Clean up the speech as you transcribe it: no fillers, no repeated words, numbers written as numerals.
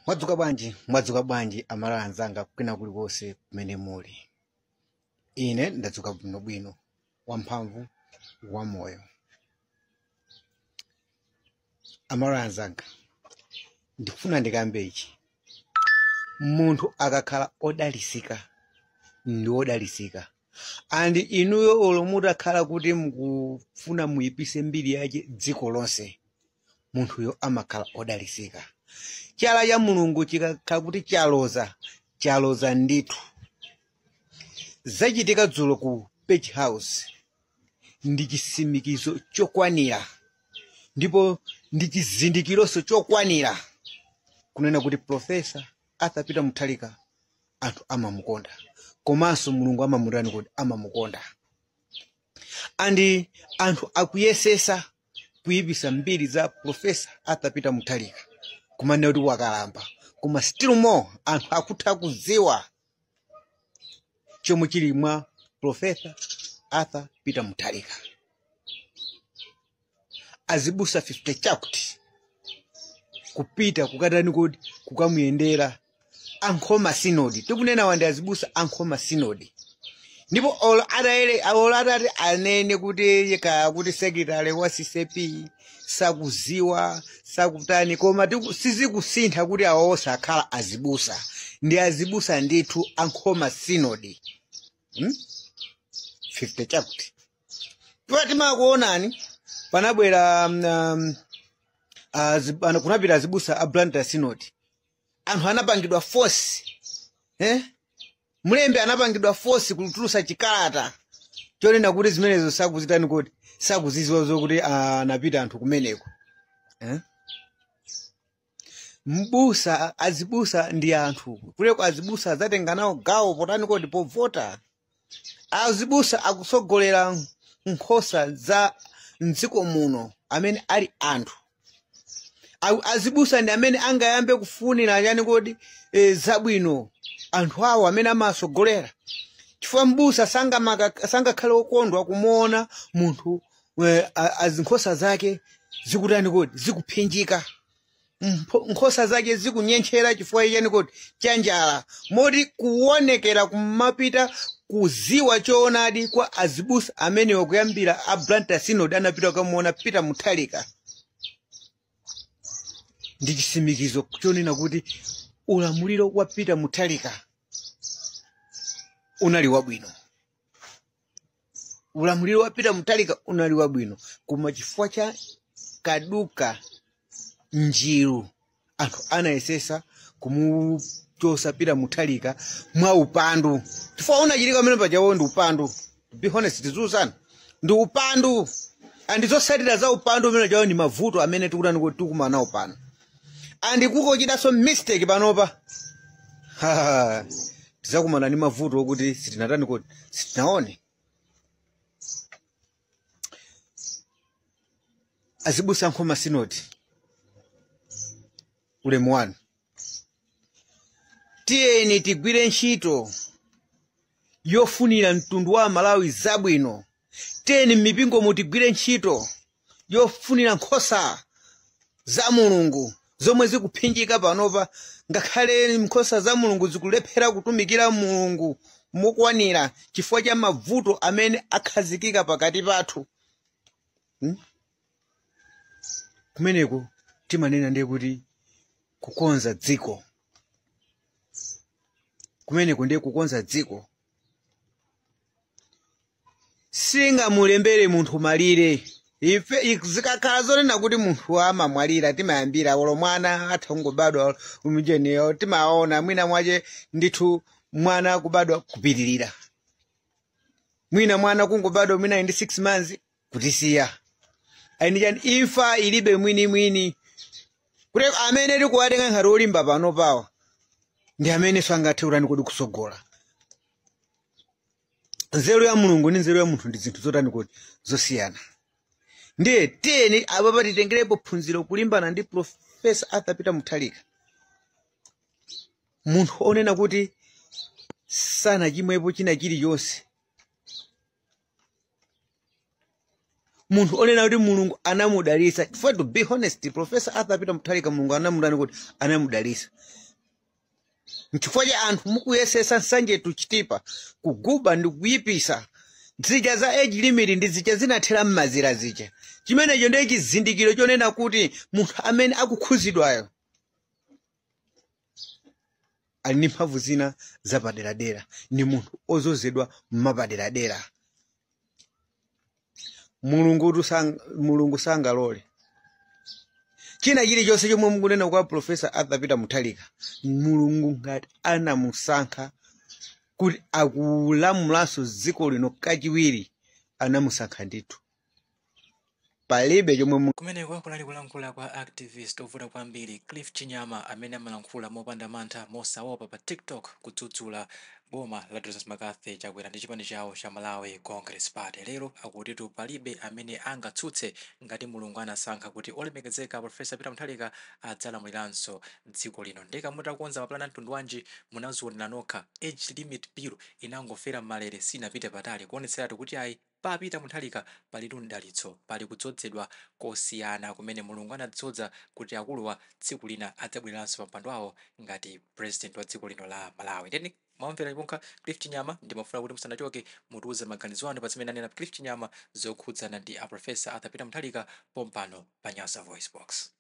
Mwadzuka bwanji amala anzanga kwina kulikonse kumene muli. Ine ndadzuka bwinobwino, wamphamvu wa moyo. Amala anzanga, ndikufuna ndikambe ichi. Munthu akakhala odalisika ndi odalisika. Andi inuyo olomuta khala kuti mukufuna muyipise mbiri yake dziko lonse. Munthuyo amakhala odalisika. Chala cha Mulungu chikakhala kuti chaloza ndithu. Zachitika dzulo ku Page House ndi chisimikizo chokwanira, ndipo ndi chizindikironso chokwanira kunena kuti Profesa Arthur Peter Mutharika anthu amamukonda, komanso Mulungu amamutani kuti amamukonda. Andi anthu akuyesesa kuyipisa mbiri za Profesa Arthur Peter Mutharika kumanena kuti wakalamba, koma still more anthu akutha kudziwa chomwe chili mwa Profesa Arthur Peter Mutharika. Azibusa 50 chakuti kupita kukatani kuti kukamuyendera Ankhoma Synod. Tikunena wandi azibusa Ankhoma Synod. Ndipo atati anene kuti secretary wa CCP sakuziwa sakutani, koma sizikusintha kuti awo sakhala azibusa. Ndi azibusa ndithu Ankhoma Synod. 50 chakuti. Timatima kuonani panabwera kunapita azibusa Atlanta Synod. Anthu anapangidwa force. Mulembe anapangidwa force kutulusa chikalata chonena kuti zimenezo sakuzitani kuti sakuziziwa zokuti anapita anthu kumeneko. Azibusa ndi anthu kuleko azibusa azatenga nawo gawo potani kuti povota. Azibusa akusogolera nkhosa za mdziko muno amene ali anthu. Azibusa ndi amene angayambe kufunira yani kuti zabwino anthu awo amene amasogolera. Chifukwa mbusa sangakhale okondwa kumuona munthu azinkhosa zake zikutani kuti zikuphinjika, nkhosa zake zikunyentchera chifukwa yani kuti chanjala, moti kuonekera kumapita kuziwa choonadi kwa azibusa amene wakuyambira Atlanta Synod anapita kukamuona Peter Mutharika. Ndi chisimikizo chonena kuti ulamuliro wa Peter Mutharika unali wabwino. Ulamuliro wa Peter Mutharika unali wabwino, koma chifukwa cha kaduka njiru anthu anayesesa kumuchosa Peter Mutharika mwa upandu. Chifukwa unachitika amene pachawo ndi upandu. To be honest, tizusana ndi upandu. Andizosatira za upandu amene chawo ndi mavuto amene tikutani kuti tikumana nawo pano. Andi kuko chidaso mistake panopa. Tizakumana ni mavuto okuti sitinatani kuti sitinaone. Azibusa Ankhoma Synod ulemu wanu. Tiyeni tigwire ntchito yofunira mtundu wa Malawi zabwino. Tiyeni mipingo mutigwire ntchito yofunira nkhosa za Mulungu zomwe zikuphinjika panopa, ngakhale nkhosa za Mulungu zikulephera kutumikira Mulungu mokwanira chifukwa cha mavuto amene akhazikika pakati pathu. Kumeneko timanena ndiye kuti kukonza dziko. Kumeneko ndiye kukonza dziko. Singamulembere munthu malire. Ife zikakhala zonena kuti munthu amamwalira timayambira olo mwana athangobadwa umjeneo timaona mwina mwache ndithu mwana kubadwa kupitirira. Mwina mwana kungobadwa mwina ndi 6 months kutisiya. Ainichani imfa ilibe mwini. Kuteko amene tikuwatenga ngati olimba pano pawa ndi amene sangatheurani kuti kusogola. Nzeru ya Mulungu ndi nzeru ya munthu ndi zinthu zotani kuti zosiyana. Ndiye tiyeni ababa titengerepo phunziro kulimbana ndi Profesa Arthur Peter Mutharika. Munthu onena kuti sana chimwepo china chiliyonse. munthu onena kuti mulungu anamudalitsa. Chifukwa to be honest, Professor Arthur Peter Mutharika mulungu anamudani kuti anamudalitsa. Nchifukwa cha anthu mukuyesesa nsanje tuchitipa kuguba ndi kuyipisa zija za age limit ndi zija zinathera m'mazira zija. Chimenecho ndiye chizindikiro chonena kuti munthu amene akukhuzidwayo ali ndi mphamvu zina zapaderadera, ni munthu ozozedwa m'mapaderadera. Mulungu sangalole. China chilichonse chomwe mukunena kwa Professor Arthur Peter Mutharika, mulungu ngati anamusankha kuti akulamulanso dziko lino kachiwiri, anamusankha ndithu. Palibe chomwe kumeneko kunali kulankhula kwa activist ovuta kwambiri Cliff Chinyama amene amalankhula mopanda mantha mosaopa pa TikTok kudzudzula boma la Joseph McCarthy chakwera ndi chipani chawo cha Malawi Congress Party. Lero akutitu palibe amene angatsutse ngati mulungu anasankha kuti olemekezeka Professor Peter Mutharika adzalamuliranso dziko lino. Ndeka mutakonza mapulani a mtundu wanji munazionera nokha age limit bill inangofera malere sinapite patali kuonetseratu kuti ayi pa Peter Mutharika pali mdalitso, pali kudzozedwa kosiyana kumene mulungu anadzodza kuti akuluwa tsiku lina adzabweranso pa mpando wawo ngati president wa dziko lino la Malawi. Ndeni mwamvera iponka Cliff Chinyama, ndimafuna kuti musanachoke mutiuze maganizo anu pa zimene anena Cliff Chinyama zokhudzana ndi a Professor Arthur Peter Mutharika pompano pa Nyasa Voice Box.